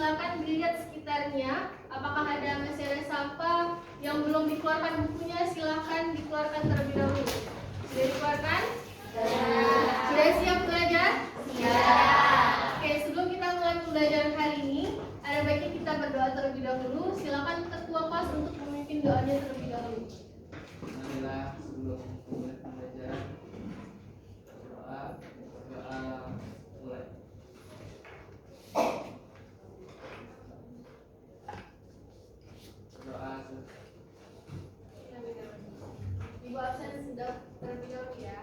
silakan dilihat sekitarnya. Apakah masih ada sampah yang belum dikeluarkan bukunya? Silakan dikeluarkan terlebih dahulu. Sudah dikeluarkan? Sudah siap belajar? Siap. Oke, sebelum kita mulai pembelajaran hari ini, ada baiknya kita berdoa terlebih dahulu. Silakan ketua kelas untuk memimpin doanya terlebih dahulu. Marilah sebelum mulai pembelajaran doa mulai. Doa. Ibu absen sudah terlebih dahulu ya.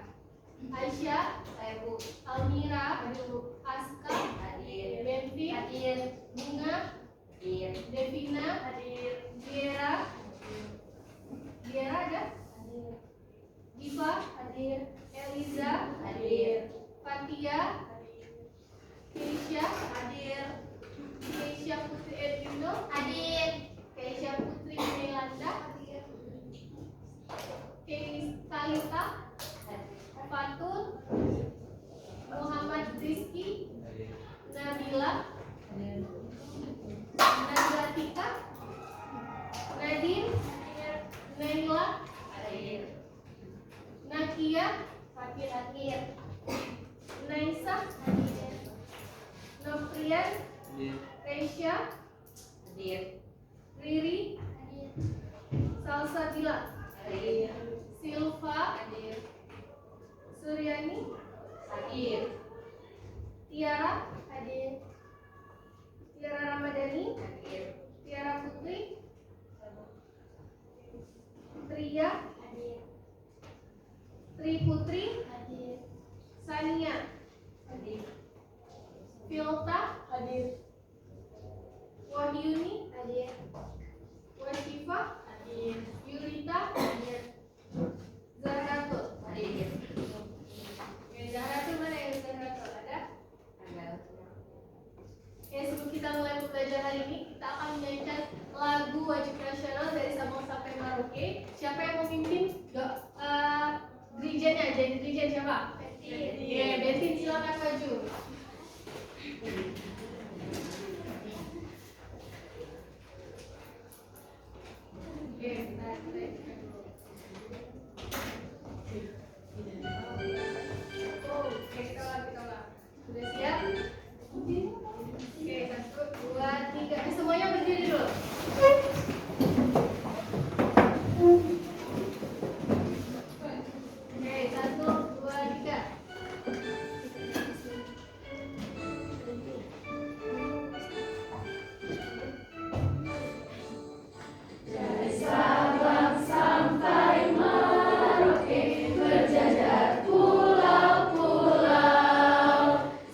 Aisyah, saya Bu. Almira, Bu. Aska, hadir. Benfi, hadir. Bunga, hadir. Devina, hadir. Giera, Giera ada? Hadir. Diva, hadir. Eliza, hadir. Fatia, hadir. Keisha, hadir. Keisha Putri Edwino, hadir. Keisha Putri Melanda, hadir. Kalita, Fatul, Muhammad Rizky, Nabila, Nabila Tika, Nadine, Naila, Nakia, hadir. Naisa, Noprian, Reisha, Riri, Salsabila, Silva, Suryani, hadir. Tiara, hadir. Tiara Ramadhani, hadir. Tiara Putri, Tria, hadir. Tri Putri, hadir. Sania, hadir. Filta, hadir. Wahyuni, hadir. Washifa, hadir. Yurita, hadir. Zahratul, hadir. Zahratul mana yang Zahratul? Ada? Oke, sebelum kita mulai belajar hari ini, kita akan menyanyikan lagu wajib nasional dari Sabang sampai Merauke. Siapa yang memimpin dirijennya? Jadi dirijen siapa? Betin. Betin, silakan maju. Oke, kita ulang. Sudah siap? Oke, 1, 2, 3. Semuanya berdiri dulu. Oke, 1, 2, 3. Dari Sabang sampai Merauke berjajar pulau-pulau,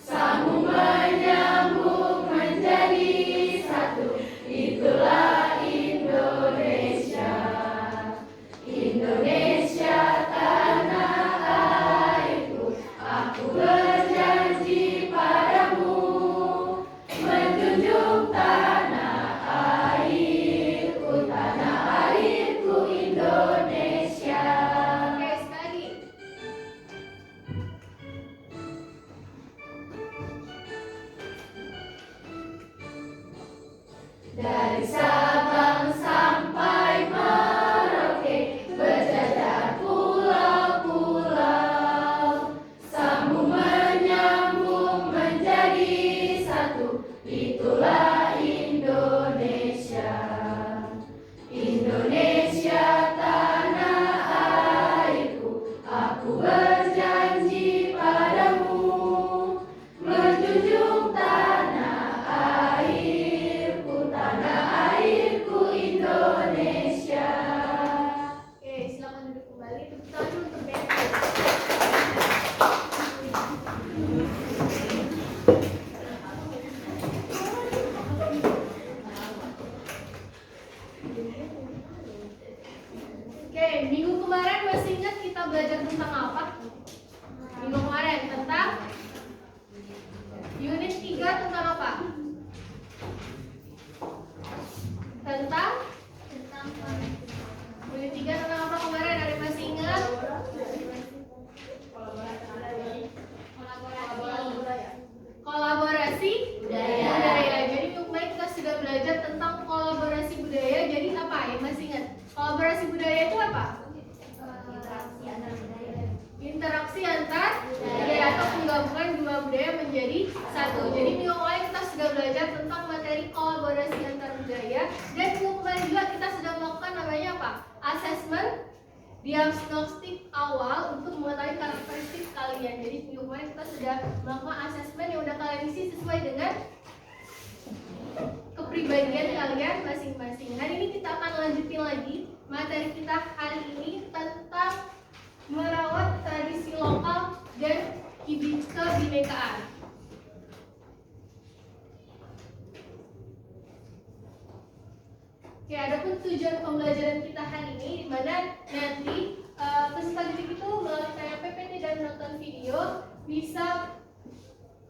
sambung menyambung menjadi satu, itulah Indonesia. Indonesia tanah airku, aku berjanji padamu, menjunjung tanah airku Indonesia. Oke, sekali. Dari Sabang sampai Merauke berjajar pulau-pulau, sambung menyambung menjadi satu, itulah Indonesia. Indonesia tanah airku, aku berjanji padamu, menjunjung tanah airku Indonesia. Oke, silakan duduk kembali. Tepuk tangan dulu untuk Betin. Oke, minggu kemarin masih ingat kita belajar tentang apa? Minggu kemarin tentang unit 3 tentang apa? Tentang unit 3 tentang apa kemarin? Ada yang masih ingat? Kolaborasi budaya. Jadi minggu kemarin kita Interaksi budaya itu apa? Interaksi antar budaya atau penggabungan dua budaya menjadi satu. Jadi minggu kemarin kita sudah belajar tentang materi kolaborasi antar budaya, dan minggu kemarin juga kita sudah melakukan namanya apa? Assessment diagnostik awal untuk mengetahui karakteristik kalian. Jadi minggu kemarin kita sudah melakukan assessment yang udah kalian isi sesuai dengan kepribadian kalian masing-masing. Hari ini kita akan lanjutin lagi materi kita hari ini tentang merawat tradisi lokal dan kebinekaan. Oke, adapun tujuan pembelajaran kita hari ini, di mana nanti peserta didik itu melalui tanya PPT dan menonton video bisa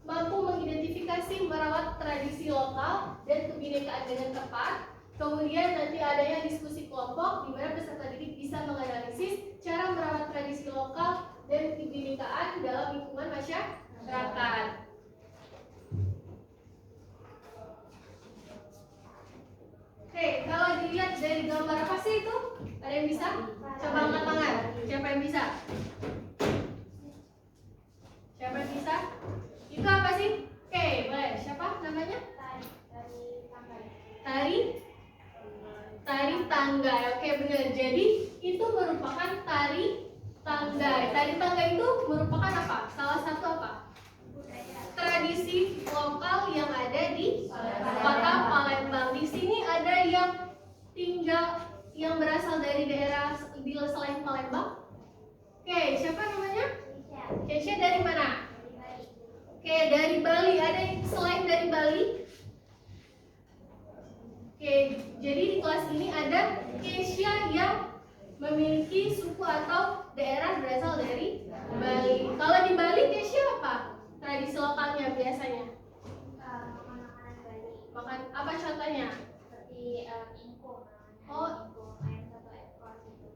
mampu mengidentifikasi merawat tradisi lokal dan kebinekaan dengan tepat. Kemudian nanti adanya diskusi kelompok di mana peserta didik bisa menganalisis cara merawat tradisi lokal dan kebinekaan dalam lingkungan masyarakat. Oke, kalau dilihat dari gambar apa sih itu? Ada yang bisa? Coba angkat tangan. Siapa yang bisa? Siapa yang bisa? Itu apa sih? Oke, boleh. Siapa namanya? Tari tanggai. Oke, benar. Jadi itu merupakan tari tanggai. Tari tanggai itu merupakan apa? Salah satu apa? Tradisi lokal yang ada di kota Palembang. Di sini ada yang tinggal yang berasal dari daerah di selain Palembang. Oke, siapa namanya? Kesha dari mana? Oke, dari Bali. Ada yang selain dari Bali? Oke, jadi di kelas ini ada Kesha yang memiliki suku atau daerah berasal dari Bali. Kalau di Bali, Kesha apa? Tradisi lokalnya biasanya? Makanan Bali. Makan apa contohnya? Seperti ingkung. Oh. Ayam 1 ekor gitu.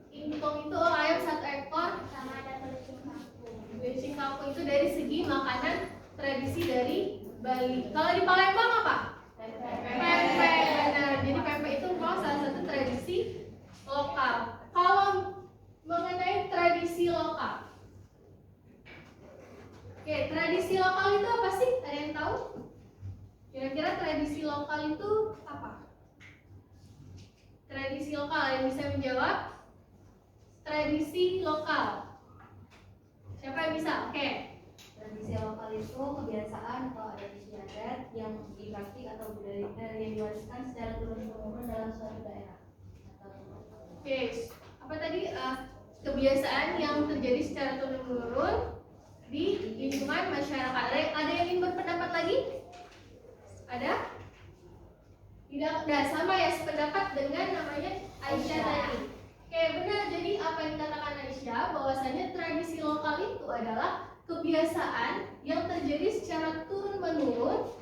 Ingkung itu ayam 1 ekor. Sama ada belicing kampung. Belicing kampung itu dari segi makanan tradisi dari Bali. Kalau di Palembang apa? Pempek. Benar. Jadi pempek itu merupakan salah satu tradisi lokal. Kalau mengenai tradisi lokal, oke, tradisi lokal itu apa sih? Ada yang tahu? Kira-kira tradisi lokal itu apa? Tradisi lokal, ada yang bisa menjawab? Tradisi lokal. Siapa yang bisa? Oke. Tradisi lokal itu kebiasaan atau adat istiadat yang dipraktik atau budaya yang diwariskan secara turun-temurun dalam suatu daerah. Oke, apa tadi? Kebiasaan yang terjadi secara turun-temurun di lingkungan masyarakat. Ada yang ingin berpendapat lagi? Ada? Tidak, sama ya sependapat dengan namanya Aisyah tadi. Oke, benar. Jadi apa yang dikatakan Aisyah, bahwasanya tradisi lokal itu adalah kebiasaan yang terjadi secara turun-menurun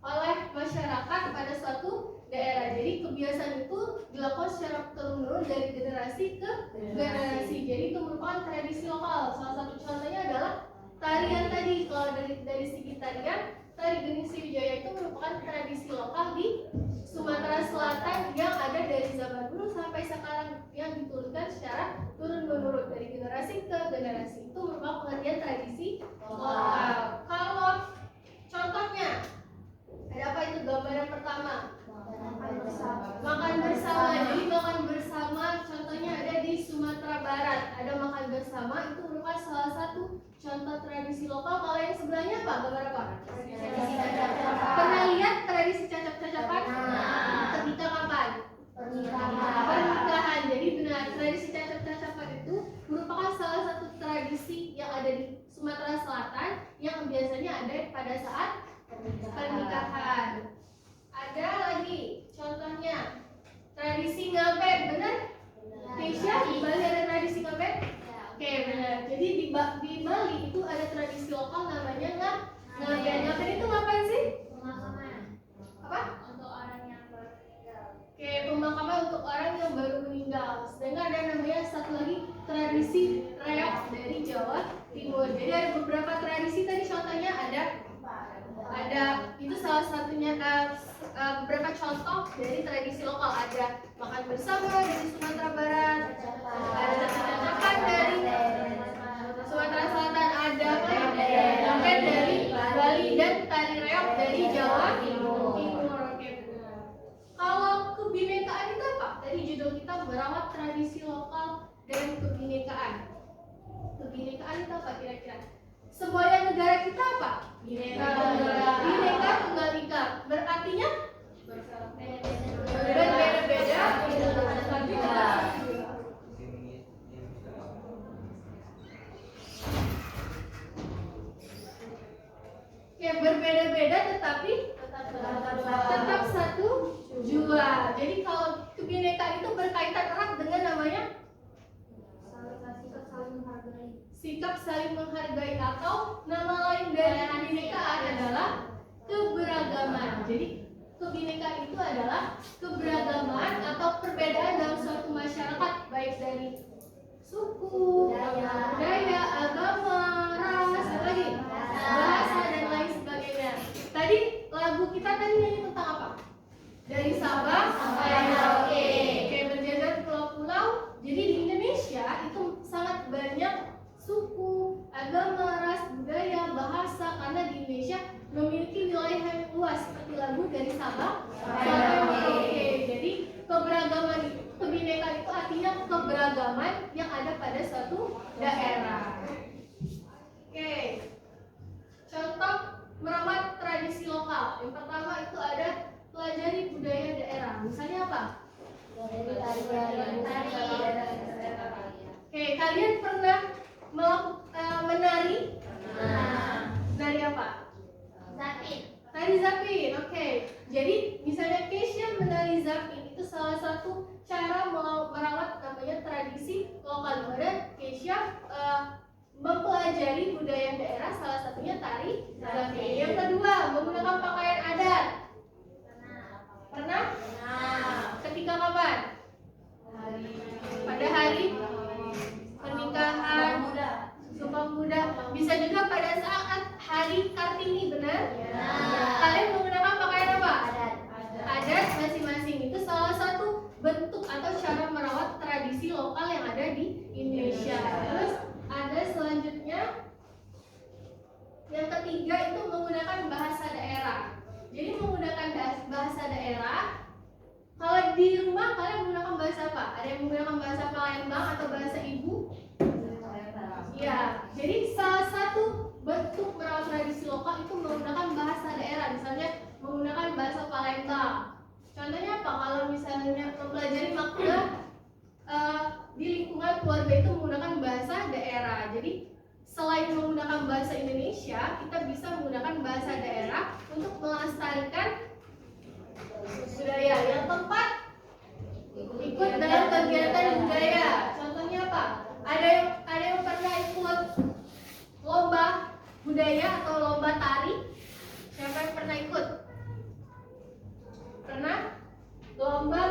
oleh masyarakat pada suatu daerah. Jadi kebiasaan itu dilakukan secara turun-menurun dari generasi ke generasi. Jadi itu merupakan tradisi lokal. Salah satu contohnya adalah tarian tadi. Kalau dari segi tarian, tari Geni Sriwijaya itu merupakan tradisi lokal di Sumatera Selatan yang ada dari zaman dulu sampai sekarang, yang diturunkan secara turun-menurun dari generasi ke generasi. Itu merupakan pengertian tradisi lokal. Kalau contohnya, ada apa itu gambar yang pertama? Makan bersama. Jadi makan bersama contohnya ada di Sumatera Barat. Ada makan bersama, itu merupakan salah satu contoh tradisi lokal. Kalau yang sebelahnya apa? Gambar apa? Pernah lihat tradisi cacak-cacakan? Ketika kapan? Pernikahan. Jadi benar, tradisi cacak-cacakan itu merupakan salah satu tradisi yang ada di Sumatera Selatan yang biasanya ada pada saat pernikahan. Ada lagi contohnya tradisi ngabek, benar? Keisha, di Bali ada tradisi ngabek? Oke, benar. Jadi di Bali itu ada tradisi lokal namanya ngabek. Ngabek itu ngapain sih? Pemakaman. Apa? Untuk orang yang baru meninggal. Oke, pemakaman untuk orang yang baru meninggal. Sedangkan ada namanya satu lagi tradisi reok dari Jawa Timur. Jadi ada beberapa tradisi tadi, contohnya ada itu salah satunya beberapa contoh dari tradisi lokal. Ada makan bersama dari Sumatera Barat, ada cacapan dari Sumatera Selatan, ada Lampet dari Bali, dan tari reog dari Jawa Timur. Oke, benar. Kalau kebinekaan itu apa? Tadi judul kita merawat tradisi lokal dan kebinekaan. Kebinekaan itu apa kira-kira? Semboyan negara kita apa? Bineka Tunggal Ika. Berartinya berbeda-beda tapi berbeda-beda tetapi tetap satu jua. Jadi kalau kebinekaan itu berkaitan erat dengan namanya sikap saling menghargai, atau nama lain dari kebinekaan adalah keberagaman. Jadi kebinekaan itu adalah keberagaman atau perbedaan dalam suatu masyarakat, baik dari suku, budaya, agama, ras, bahasa dan lain sebagainya. Tadi lagu kita tadi nyanyi tentang apa? Dari Sabang sampai Merauke. Kayak berjajar pulau-pulau. Jadi di Indonesia itu sangat banyak suku, agama, ras, budaya, bahasa, karena di Indonesia memiliki wilayah yang luas, seperti lagu dari Sabang sampai Merauke. Jadi keberagaman, kebinekaan itu artinya keberagaman yang ada pada suatu daerah. Oke, contoh merawat tradisi lokal. Yang pertama itu ada pelajari budaya daerah. Misalnya apa? Oke, kalian pernah menari? Menari apa? Zapin. Tari zapin. Oke. Jadi misalnya Keisha menari zapin itu salah satu cara merawat namanya tradisi lokal, dimana Keisha mempelajari budaya daerah, salah satunya tari zapin. Yang kedua, menggunakan pakaian adat. Pernah? Ketika kapan? Pada hari pernikahan, Sumpah Pemuda. Bisa juga pada saat hari Kartini, benar? Kalian menggunakan pakaian apa? Adat masing-masing. Itu salah satu bentuk atau cara merawat tradisi lokal yang ada di Indonesia. Terus ada selanjutnya, yang ketiga itu menggunakan bahasa daerah. Jadi menggunakan bahasa daerah. Kalau di rumah kalian menggunakan bahasa apa? Ada yang menggunakan bahasa Palembang atau bahasa ibu? Ya, jadi salah satu bentuk merawat tradisi lokal itu menggunakan bahasa daerah. Misalnya menggunakan bahasa Palembang. Contohnya apa? Kalau misalnya mempelajari makna di lingkungan keluarga itu menggunakan bahasa daerah. Jadi selain menggunakan bahasa Indonesia, kita bisa menggunakan bahasa daerah untuk melestarikan budaya. Yang keempat, ikut dalam kegiatan budaya. Contohnya apa? Ada yang pernah ikut lomba budaya atau lomba tari? Siapa yang pernah ikut? Pernah? Lomba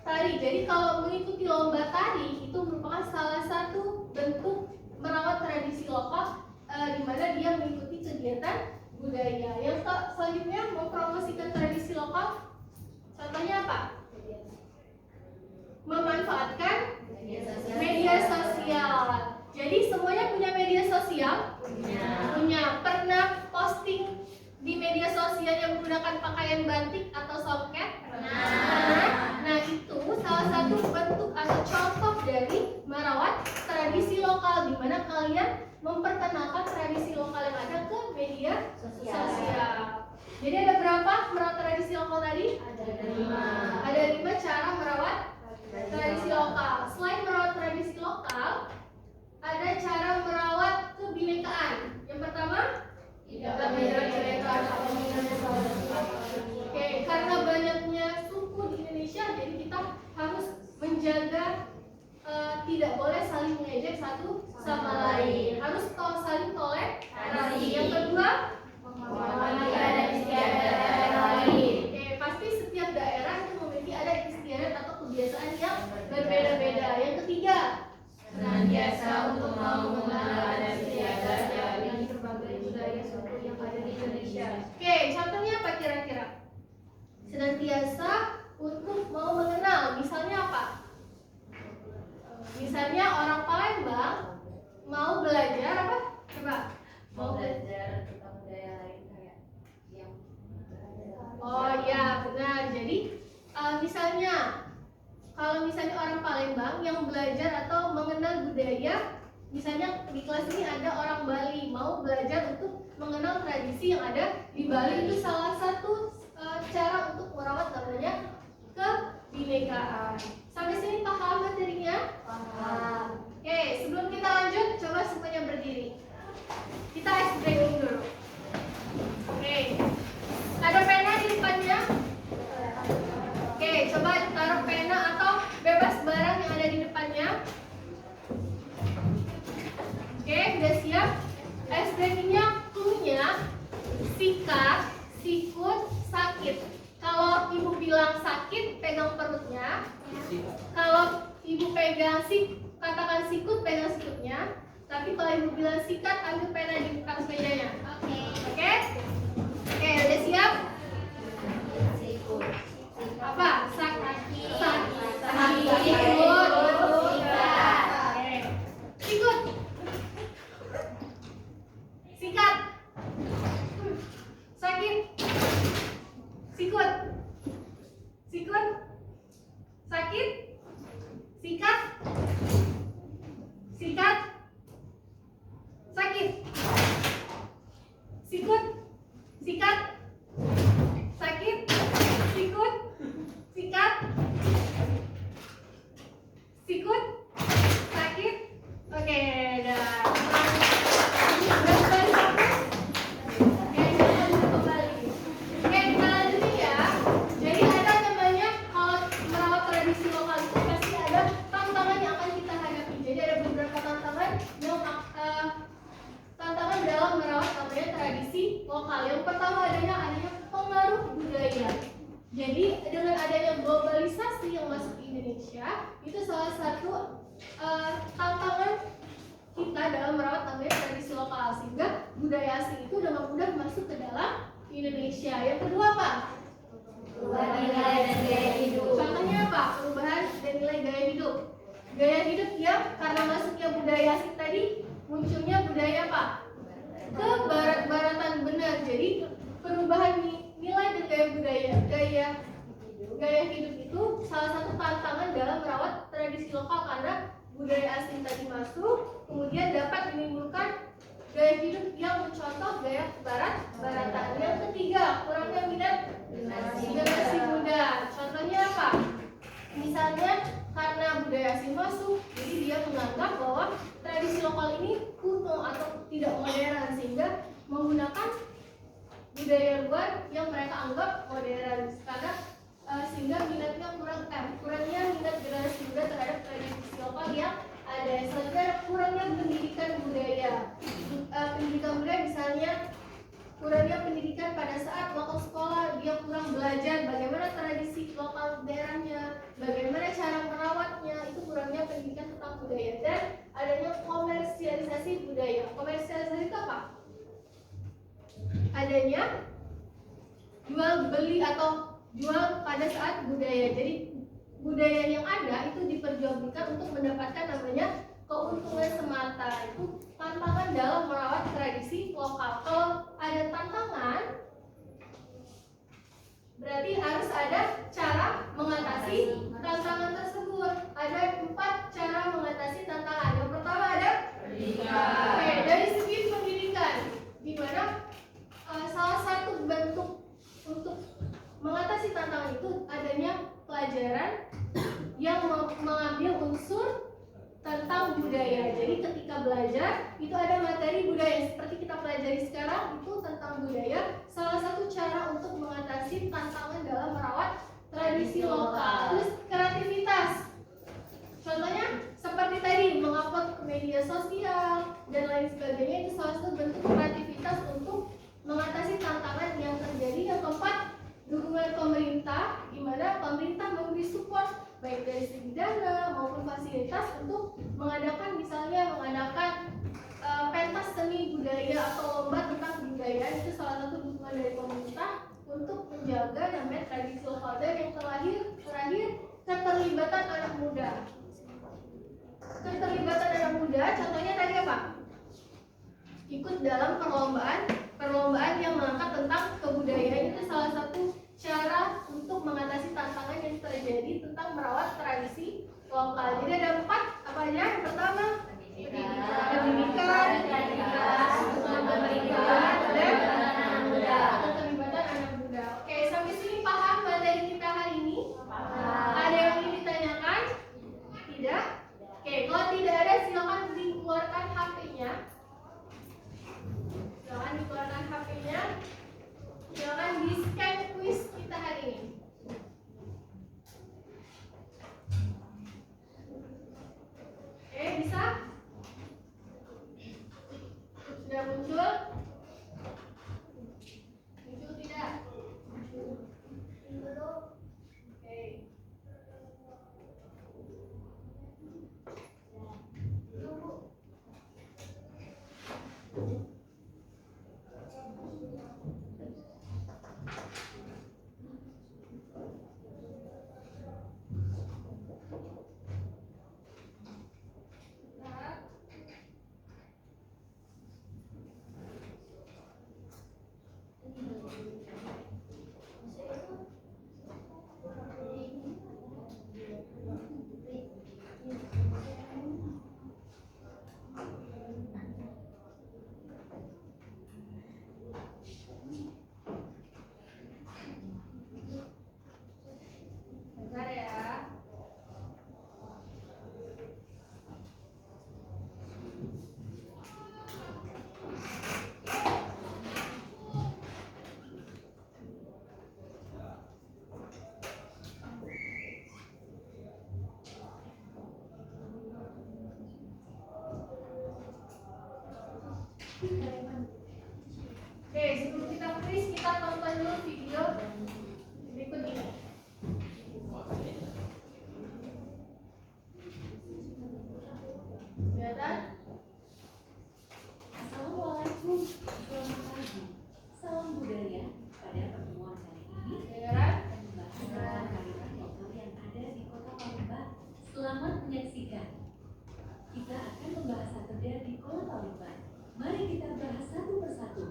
tari. Jadi kalau mengikuti lomba tari itu merupakan salah satu bentuk merawat tradisi lokal, di mana dia mengikuti kegiatan budaya. Yang selanjutnya mempromosikan tradisi lokal. Contohnya apa? Memanfaatkan media sosial. Jadi semuanya punya media sosial? Punya. Pernah posting di media sosial yang menggunakan pakaian batik atau soket? Nah, itu salah satu bentuk atau contoh dari merawat tradisi lokal, di mana kalian memperkenalkan tradisi lokal yang ada ke media sosial. Jadi ada berapa merawat tradisi lokal tadi? Ada 5 cara merawat tradisi lokal. Selain merawat tradisi lokal, ada cara merawat kebinekaan. Yang pertama, oke, karena banyaknya suku di Indonesia, jadi kita harus menjaga tidak boleh saling mengejek satu sama lain. Harus saling toleransi. Yang kedua, oke, pasti setiap daerah itu memiliki adat istiadat atau kebiasaan yang berbeda-beda. Yang ketiga, senantiasa untuk mau mengenal adat istiadat dari berbagai budaya suku yang ada di Indonesia. Oke, contohnya apa kira-kira? senantiasa untuk mau mengenal. Misalnya apa? Misalnya orang Palembang mau belajar apa? Coba. Mau belajar tentang budaya lain kayak yang Oh ya benar. Jadi misalnya kalau misalnya orang Palembang yang belajar atau mengenal budaya, misalnya di kelas ini ada orang Bali mau belajar untuk mengenal tradisi yang ada di Bali, itu salah satu cara untuk merawat namanya kebinekaan. Sampai sini paham materinya? paham. Oke, sebelum kita lanjut, coba semuanya berdiri. Kita ice breaking dulu. Oke, ada pena di depannya? Oke, coba taruh pena atau bebas barang yang ada di depannya. Oke, udah siap? Ice breakingnya clue-nya sikat, sikut, sakit. Kalau ibu bilang sakit, pegang perutnya. Kalau ibu pegang katakan sikut, pegang sikutnya. Tapi kalau ibu bilang sikat, ambil pena di atas mejanya. Oke? Oke, udah siap? Apa? Sakit. Sikut. Oke. Sikut. Sikat. Sakit. Sikut. Sikut. Sakit. Sikat. Sikat. Sakit. Sikut. Sikat. Sakit. Sikut. Sikat. Sikut. Sakit. Oke, dah. Jadi ada namanya, kalau merawat tradisi lokal itu pasti ada tantangan yang akan kita hadapi. Jadi ada beberapa tantangan yang tantangan dalam merawat namanya tradisi lokal. Yang pertama adanya pengaruh budaya. Jadi dengan adanya globalisasi yang masuk ke Indonesia, itu salah satu tantangan kita dalam merawat namanya tradisi lokal, sehingga budaya asing itu dengan mudah masuk ke dalam Indonesia. Yang kedua apa? Perubahan nilai dan gaya hidup. Contohnya apa? Perubahan dan nilai gaya hidup. Gaya hidup yang karena masuknya budaya asing tadi, munculnya budaya apa? Kebarat-baratan, benar. Jadi perubahan nilai dan gaya hidup itu salah satu tantangan dalam merawat tradisi lokal, karena budaya asing tadi masuk, kemudian dapat menimbulkan gaya hidup yang mencontoh gaya barat-baratan. Yang ketiga, kurangnya minat generasi muda. Contohnya apa? Misalnya karena budaya asing masuk, jadi dia menganggap bahwa tradisi lokal ini kuno atau tidak modern, sehingga menggunakan budaya luar yang mereka anggap modern, karena sehingga minatnya kurangnya minat generasi muda terhadap tradisi lokal yang ada. Selanjutnya kurangnya pendidikan budaya. Pendidikan budaya misalnya kurangnya pendidikan pada saat waktu sekolah, dia kurang belajar bagaimana tradisi lokal daerahnya, bagaimana cara merawatnya, itu kurangnya pendidikan tentang budaya. Dan adanya komersialisasi budaya. Komersialisasi itu apa? Adanya jual beli atau jual pada saat budaya. Jadi budaya yang ada itu diperjualbelikan untuk mendapatkan namanya keuntungan semata. Itu tantangan dalam merawat tradisi lokal. Kalau ada tantangan, berarti harus ada cara mengatasi tantangan tersebut. Ada 4 cara mengatasi tantangan. Yang pertama ada pendidikan. Oke, dari segi pendidikan, di mana salah satu bentuk untuk mengatasi tantangan itu adanya pelajaran yang mengambil unsur tentang budaya. Jadi ketika belajar itu ada materi budaya seperti kita pelajari sekarang, itu tentang budaya. Salah satu cara untuk mengatasi tantangan dalam merawat tradisi lokal. Terus kreativitas. Contohnya seperti tadi mengupload ke media sosial dan lain sebagainya, itu salah satu bentuk kreativitas untuk mengatasi tantangan yang terjadi. Yang keempat, dukungan pemerintah, di mana pemerintah memberi support baik dari segi dana maupun fasilitas untuk mengadakan pentas seni budaya atau lomba tentang kebudayaan. Itu salah satu dukungan dari pemerintah untuk menjaga namanya tradisi lokal. Dan yang terakhir keterlibatan anak muda. Keterlibatan anak muda, contohnya tadi apa? Ikut dalam perlombaan yang mengangkat tentang kebudayaan. Itu salah satu cara untuk mengatasi tantangan yang terjadi tentang merawat tradisi lokal. Jadi ada 4 apa aja? Yang pertama pendidikan, dan keterlibatan anak muda. Oke, sampai sini paham materi kita hari ini? Ada yang ingin ditanyakan? Tidak? Oke, kalau tidak ada silakan dikeluarkan HP-nya. Silakan di-scan quiz kita hari ini. Oke, bisa? Sudah muncul? Muncul tidak? Belum. Oke. Bentar ya. Oke, sebelum kita quiz, kita tonton dulu video berikut ini. Kelihatan? Assalamualaikum, selamat pagi. Salam budaya. Pada pertemuan kali ini, Kedengaran? akan membahas tentang kearifan lokal yang ada di Kota Palembang. Selamat menyaksikan. Kita akan membahas satu di Kota Palembang. Mari kita bahas satu persatu.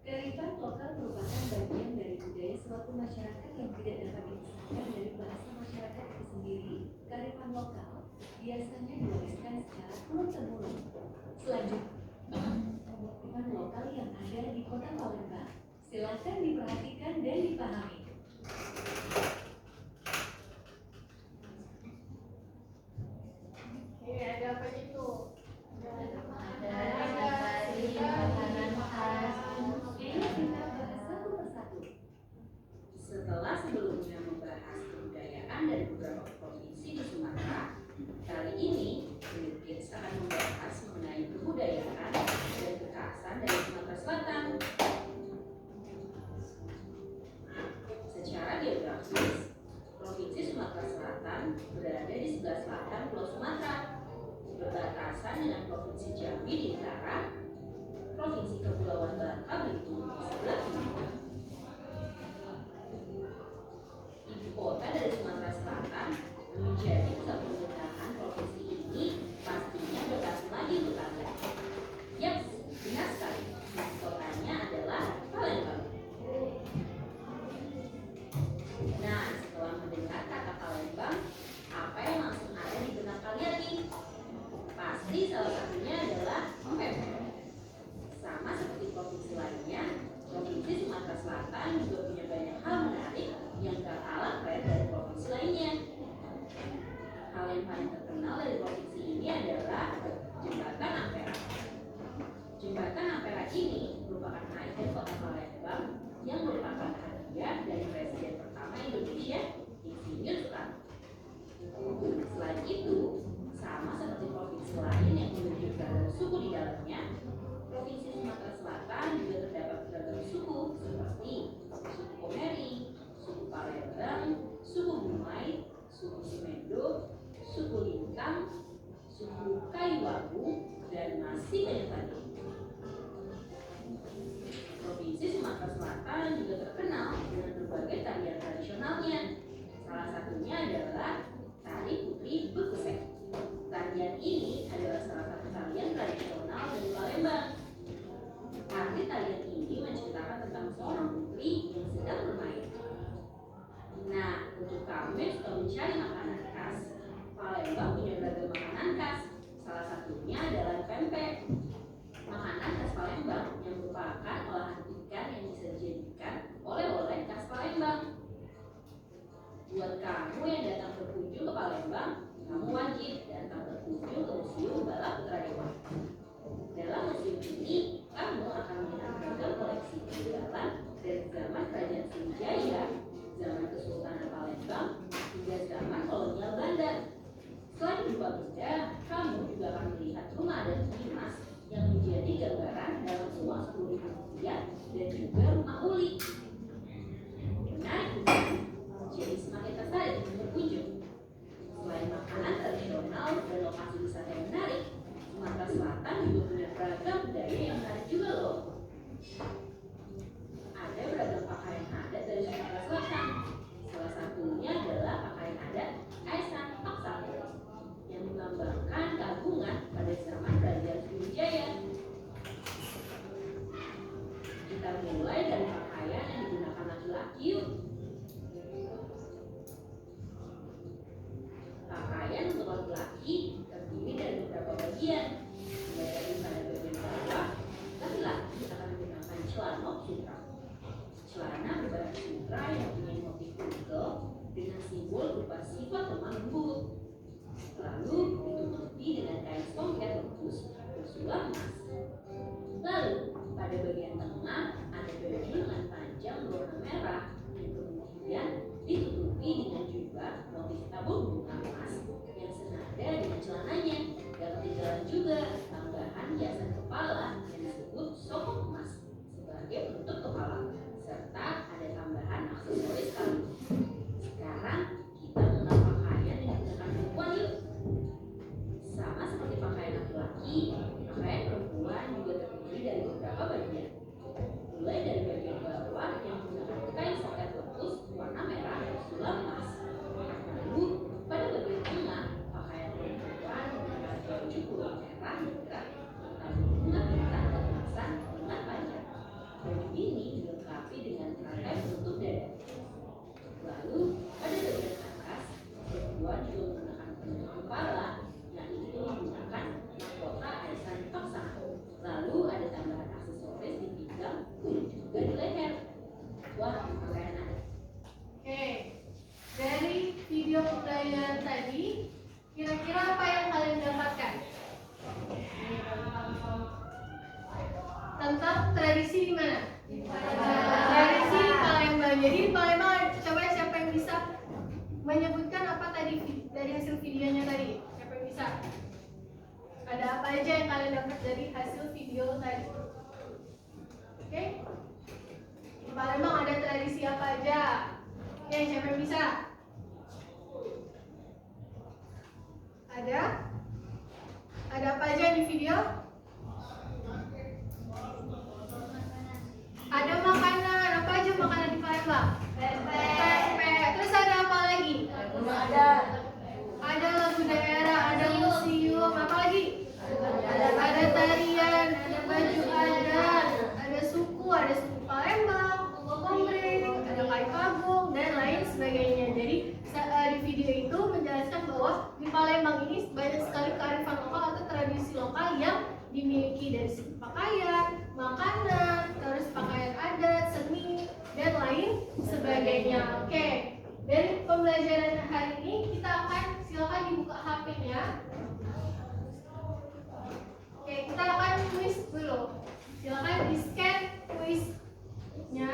Kearifan lokal merupakan bagian dari budaya suatu masyarakat yang tidak dapat dipisahkan dari bahasa masyarakat itu sendiri. Kearifan lokal biasanya diwariskan secara turun-temurun. Selanjutnya, kearifan lokal yang ada di Kota Palembang. Silakan diperhatikan dan dipahami. Oke, ada apa itu? Oke, kita bahas satu persatu. Setelah sebelumnya membahas kebudayaan dari beberapa provinsi di Sumatera, kali ini Kids akan membahas mengenai kebudayaan dan kekhasan dari Sumatera Selatan. Secara geografis, Provinsi Sumatera Selatan berada di sebelah selatan Pulau Sumatera, berbatasan dengan Provinsi Jambi di utara, Provinsi Kepulauan Bangka Belitung di sebelah timur. Ibu kota dari Sumatera Selatan menjadi pusat pemerintahan provinsi ini pastinya berlangsung lagi untuk Anda. Yaps, benar sekali. Ibu kotanya adalah Palembang. Nah, setelah mendengar kata Palembang, apa yang langsung ada di benak kalian nih? Pasti salah satunya adalah pempek. Sama seperti provinsi lainnya, Provinsi Sumatera Selatan juga punya banyak hal menarik yang gak kalah keren dari provinsi lainnya. Hal yang paling terkenal dari provinsi ini adalah Jembatan Ampera. Jembatan Ampera ini merupakan ikon kota Palembang yang merupakan hadiah dari Presiden pertama Indonesia, Insinyur Soekarno. Selain itu, sama seperti provinsi lain yang memiliki beragam suku di dalamnya, Provinsi Sumatera Selatan juga terdapat beragam suku seperti suku Komeri, suku Palembang, suku Bumai, suku Simendo, suku Lintang, suku Kaiwabu, dan masih banyak lagi. Provinsi Sumatera Selatan juga terkenal dengan berbagai tradisi di mana? Tradisi Palembang. Jadi di Palembang coba siapa yang bisa menyebutkan apa tadi dari hasil videonya tadi? Siapa yang bisa? Ada apa aja yang kalian dapat dari hasil video tadi? Oke? Di Palembang ada tradisi apa aja? Oke, siapa yang bisa? Ada? Ada apa aja di video? Ada makanan. Apa aja makanan di Palembang? Pempek. Terus ada apa lagi? Ada lagu daerah, ada museum, apa lagi? Ada tarian, ada baju adat, ada suku Palembang, suku Komering, ada Kayu Agung, dan lain sebagainya. Jadi di video itu menjelaskan bahwa di Palembang ini banyak sekali kearifan lokal atau tradisi lokal yang dimiliki dari segi pakaian, makanan, terus pakaian adat, seni, dan lain sebagainya. Oke, dari pembelajaran hari ini kita akan silakan dibuka HP-nya. Oke, kita akan kuis dulu. Silakan di-scan kuisnya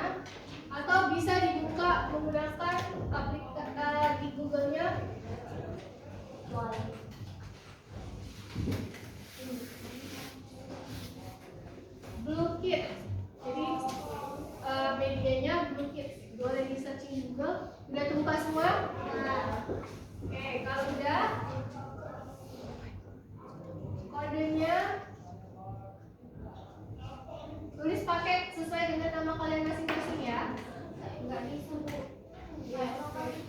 atau bisa dibuka menggunakan aplikasi di Google-nya. Blue Kids. Jadi medianya Blue Kids. Boleh di searching di Google. Udah terbuka semua? Oke, kalau udah kodenya tulis pakai sesuai dengan nama kalian masing-masing ya. Enggak disebut.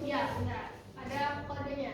Ya, benar. Ada kodenya.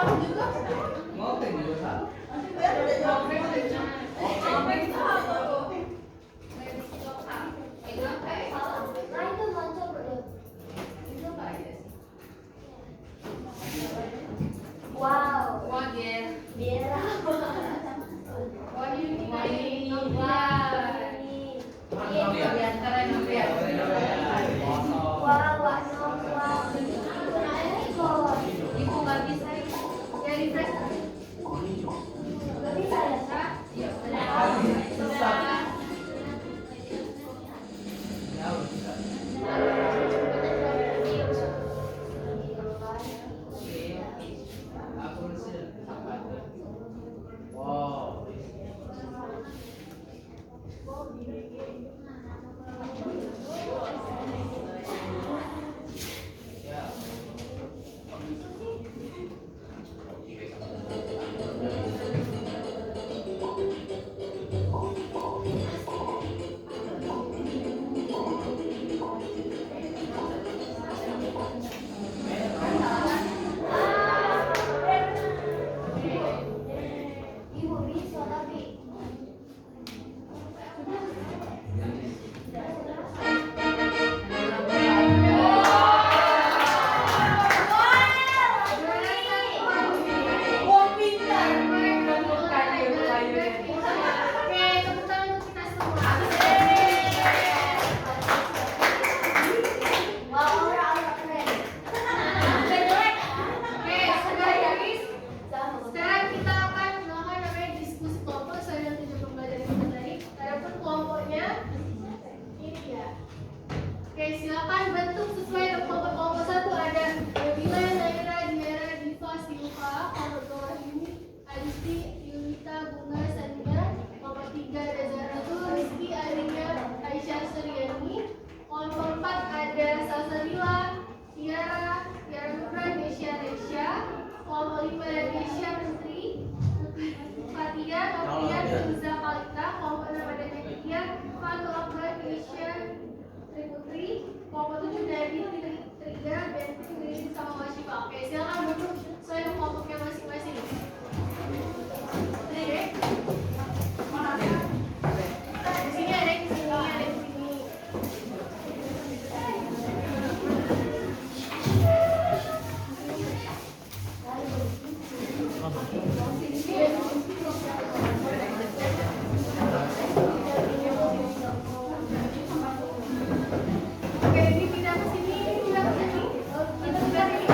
Ngopeng juga salah. Nah itu muncul belum? Wow. Biara. Ibu nggak bisa Ya refresh. Gak bisa ya kak? Susah. Jauh susah. Aku berhasil. Wow. Ya. Ibu bisa tapi Oke, tepuk tangan untuk kita semua. wow orang keren. Oke, sudah ya guys. Sekarang kita akan melakukan namanya diskusi kelompok sesuai dengan tujuan pembelajaran kita tadi. Adapun kelompoknya ini ya. Oke, silakan bentuk sesuai dengan kelompok satu ada Nabila, Naira, Diara, Diva, Silva, kelompok bawah ini Adisti, Yulita, Bunga, Sania, kelompok 3 ada Zaratul, Rizky, Arinda, Aisyah, Suryani, kelompok 4 ada Salsabila, Tiara, Tiara Nura, Desya, Resya, kelompok 5 ada Desya, Putri, Fatia, Novian, Riza, Kalita, kelompok 6 ada Mekia, Fatul Akbar, Desya, Putri, kelompok 7 dari Triga, Bentri, Wirin, sama Washifa. Oke, silakan bentuk sesuai dengan kelompoknya masing-masing. Ini deh. Di sini ada di sini, ada di sini. Oke, ini pindah ke sini, pindah ke sini. Kita pindah ke sini.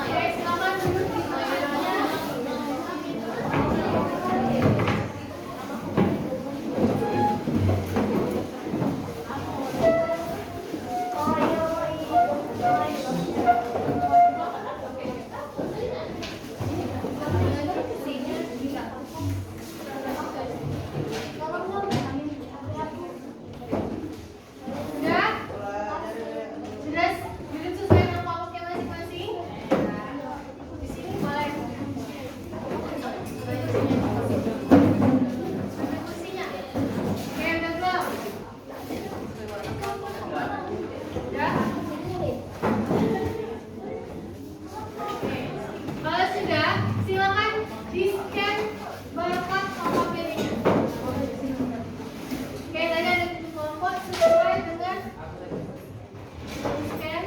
Oke, silakan duduk di layarnya. Sudah? Sudah duduk sesuai dengan kelompoknya masing-masing? Di sini boleh. Ambil kursinya. Oke, udah belum? Udah? Oke. Kalau sudah, silakan di-scan barcode kelompok pilihnya. Oke, tadi ada 7 kelompok sesuai dengan scan.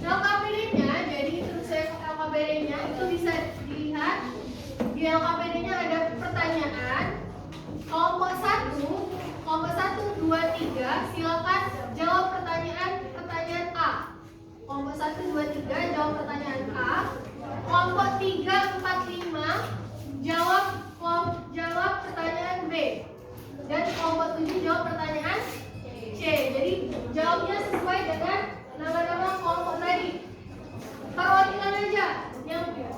LKPD-nya, jadi terus saya LKPD-nya itu bisa dilihat di LKPD-nya ada pertanyaan. Kelompok 1, 2, 3, silakan jawab pertanyaan A. Kelompok 1, 2, 3 jawab pertanyaan A. Kelompok 3, 4, 5 jawab pertanyaan B. Dan kelompok 7 jawab pertanyaan C. Jadi jawabnya sesuai dengan nama-nama kelompok tadi. Perwakilan aja.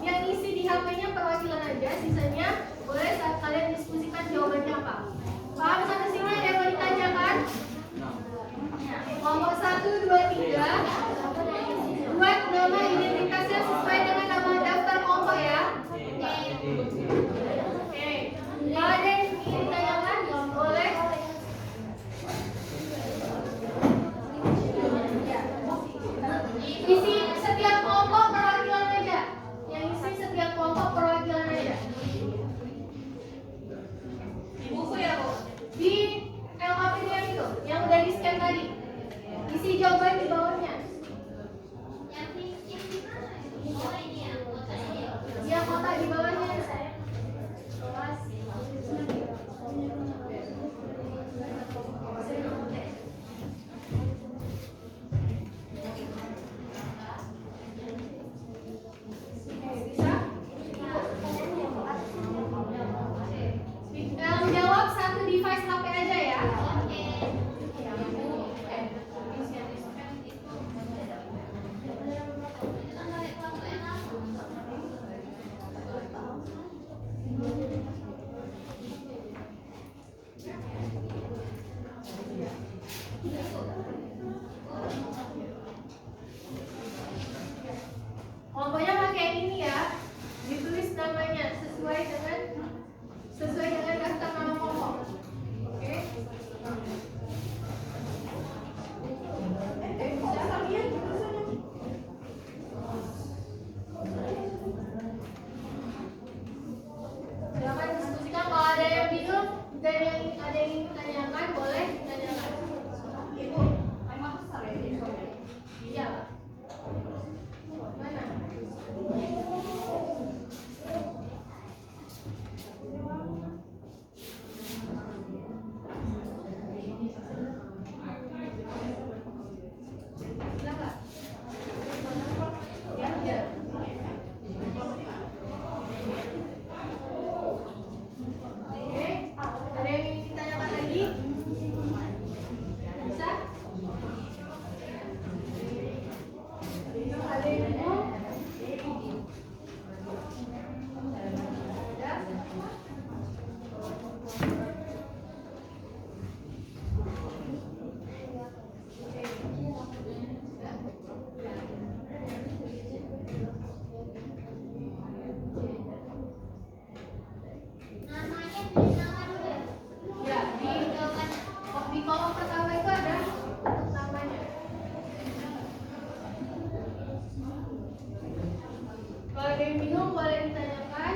Yang isi di HP-nya perwakilan aja, sisanya boleh saat kalian diskusikan jawabannya apa. Paham sampai sini ada yang mau ditanyakan? Kelompok 1, 2, 3 buat nama ini bingung? Namanya dikenalkan dulu ya. Ya, di kolom pertama itu ada namanya. Kalau ada yang bingung boleh ditanyakan.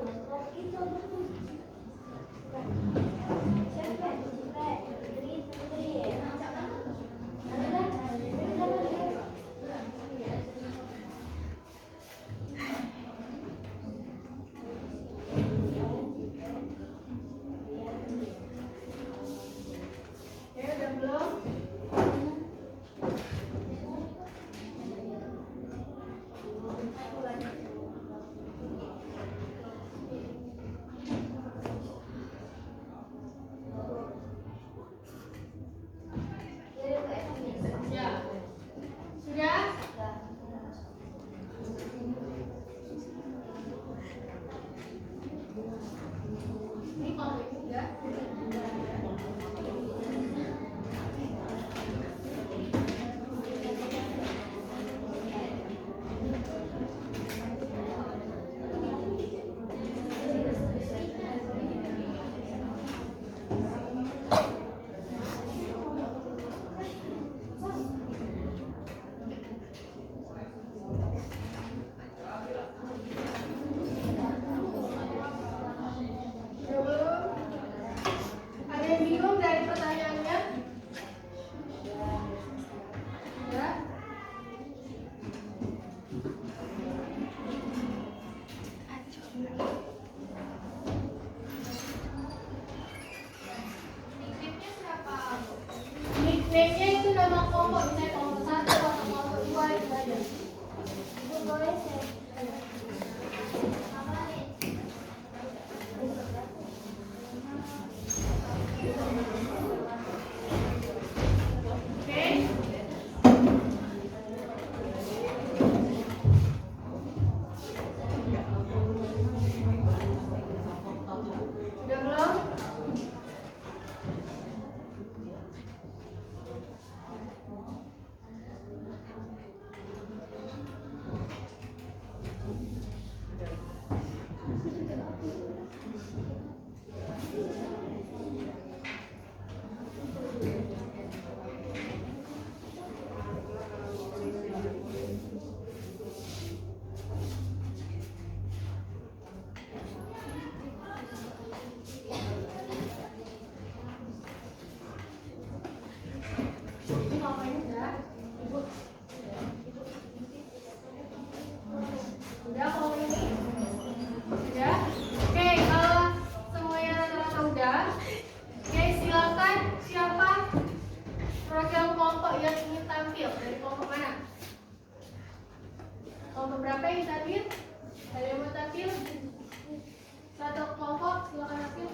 Oke, udah belum? Ya. Sudah? Ini kalau ini enggak. Belum? Ada yang bingung dari pertanyaannya? Ya? Nickname-nya itu nama kelompok, misalnya kelompok 1 atau kelompok 2 itu aja. Ibu boleh saya Oke? Udah belum? Ini ngapain udah? Ibu. Udah kalau ini? Udah? Oke, kalau semuanya rata-rata udah, oke silakan siapa program kelompok yang ingin tampil dari kelompok mana? Kelompok berapa yang tampil? Ada yang mau tampil? Satu kelompok silakan tampil.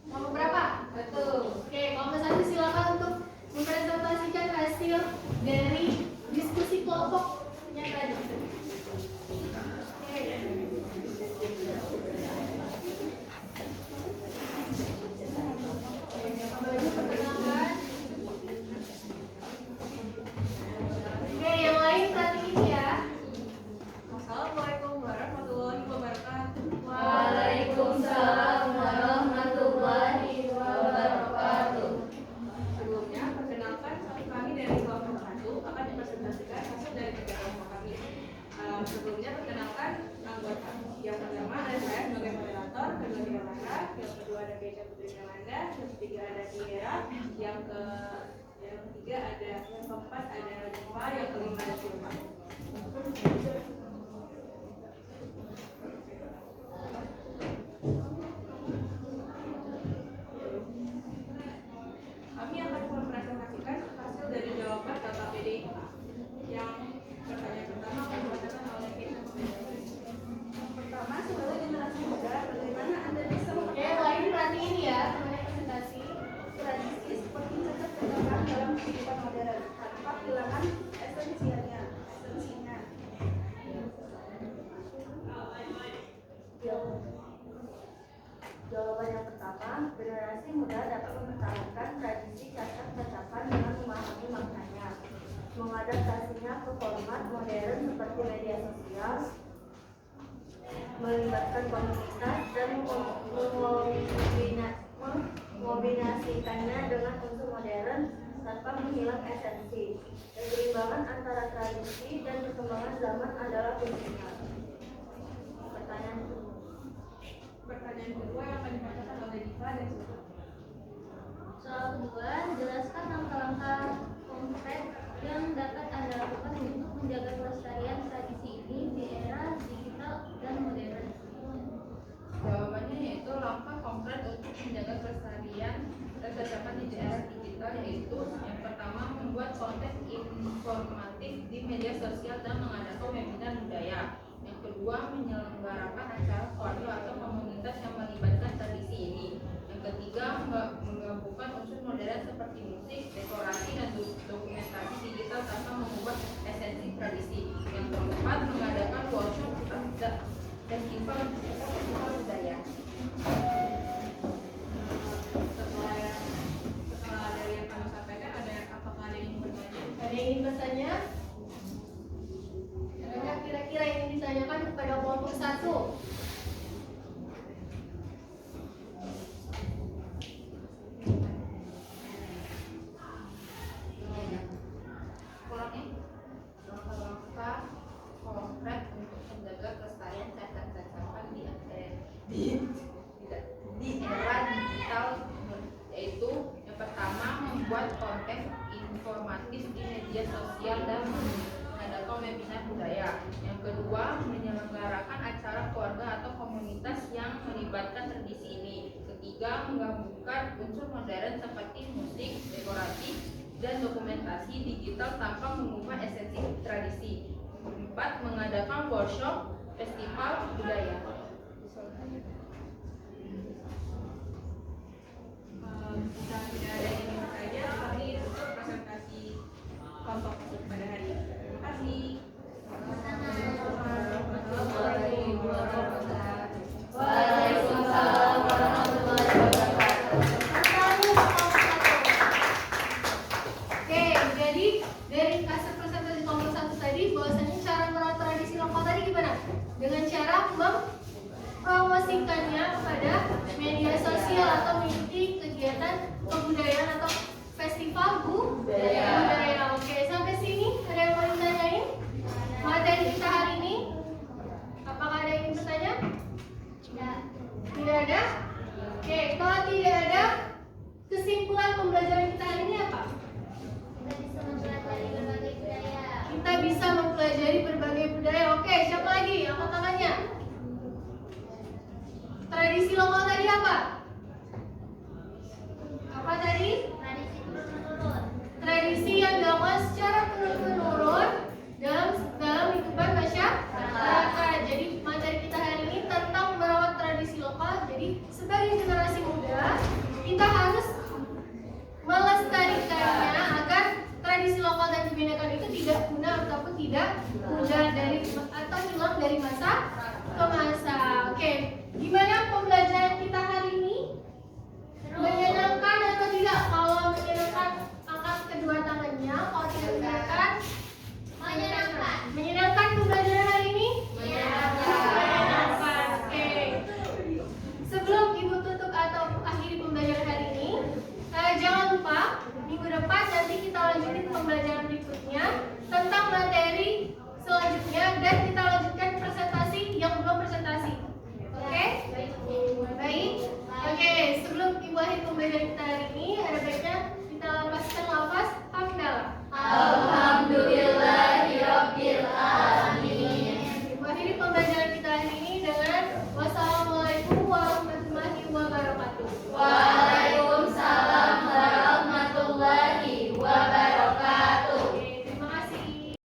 Kelompok berapa? Betul. Oke, kelompok 1 silakan untuk mempresentasikan hasil dari diskusi kelompoknya tadi. Oke. Baju perkenalkan. Oke, yang lain perhatiin ya. Assalamualaikum warahmatullahi wabarakatuh. Waalaikumsalam warahmatullahi wabarakatuh. Sebelumnya, perkenalkan kami dari kelompok 1 akan dipresentasikan hasil dari kerja kelompok kami. Sebelumnya perkenalkan anggota. Yang pertama ada saya sebagai moderator, kedua ada Lara, yang kedua ada Keisha Putri Yolanda, yang ketiga ada Tiara, yang ketiga ada, yang keempat ada Diva, yang kelima ada Silva. Kami akan mempresentasikan hasil dari jawaban data PDI. Yang pertanyaan pertama akan dibacakan oleh Keisha. Pertama, sebagai generasi muda, bagaimana Anda bisa Oke, yang lain perhatiin ya temannya presentasi. tradisi seperti cocok cocokan dalam kehidupan modern tanpa kehilangan esensinya. Jawaban yang pertama, generasi muda dapat mempertahankan tradisi cacat-cacapan dengan memahami maknanya, mengadaptasinya ke format modern seperti media sosial, melibatkan komunitas dan mengombinasikannya dengan unsur modern tanpa menghilang esensi. Keseimbangan antara tradisi dan perkembangan zaman adalah kuncinya. pertanyaan kedua yang akan dibacakan oleh Diva dan Suka. Soal kedua, jelaskan langkah-langkah konkret yang dapat Anda lakukan untuk menjaga kelestarian tradisi ini di era digital dan modern. Jawabannya yaitu langkah konkret untuk menjaga kelestarian dan tercapai di era digital, yaitu yang pertama membuat konten informatif di media sosial dan mengadakan webinar budaya. Yang kedua menyelenggarakan acara keluarga atau komunitas yang melibatkan tradisi ini. Yang ketiga menggabungkan unsur modern seperti musik, dekorasi, dan dokumentasi digital tanpa mengubah esensi tradisi. Yang keempat mengadakan workshop festival budaya. Setelah dari yang kami sampaikan, apakah ada yang ingin bertanya? Ada yang ingin bertanya? Adakah kira-kira yang ingin ditanyakan kepada kelompok 1? Langkah konkret untuk menjaga kelestarian cacat-cacapan di era digital, yaitu yang pertama membuat konten informatif di media sosial dan mengadakan webinar budaya. Yang kedua menyelenggarakan acara keluarga atau komunitas yang melibatkan tradisi ini. Ketiga menggabungkan unsur modern seperti musik, dekorasi, dan dokumentasi digital tanpa mengubah esensi tradisi. Keempat mengadakan workshop festival budaya. Jika tidak ada yang ingin bertanya, kami tutup presentasi kelompok pada hari ini. Terima kasih. Waalaikumsalam warahmatullahi wabarakatuh. Oke, jadi dari hasil presentasi kelompok 1 tadi, bahwasanya cara merawat tradisi lokal tadi gimana? Dengan cara mempromosikannya pada media sosial atau mengikuti kegiatan kebudayaan atau festival budaya. Oke, sampai sini ada yang mau ditanyain? Materi kita hari ini, apakah ada yang ingin bertanya? Tidak ada? Oke, kalau tidak ada, kesimpulan pembelajaran kita hari ini apa? Kita bisa mempelajari berbagai budaya. Oke, siapa lagi? Angkat tangannya. Tradisi lokal tadi apa? Apa tadi?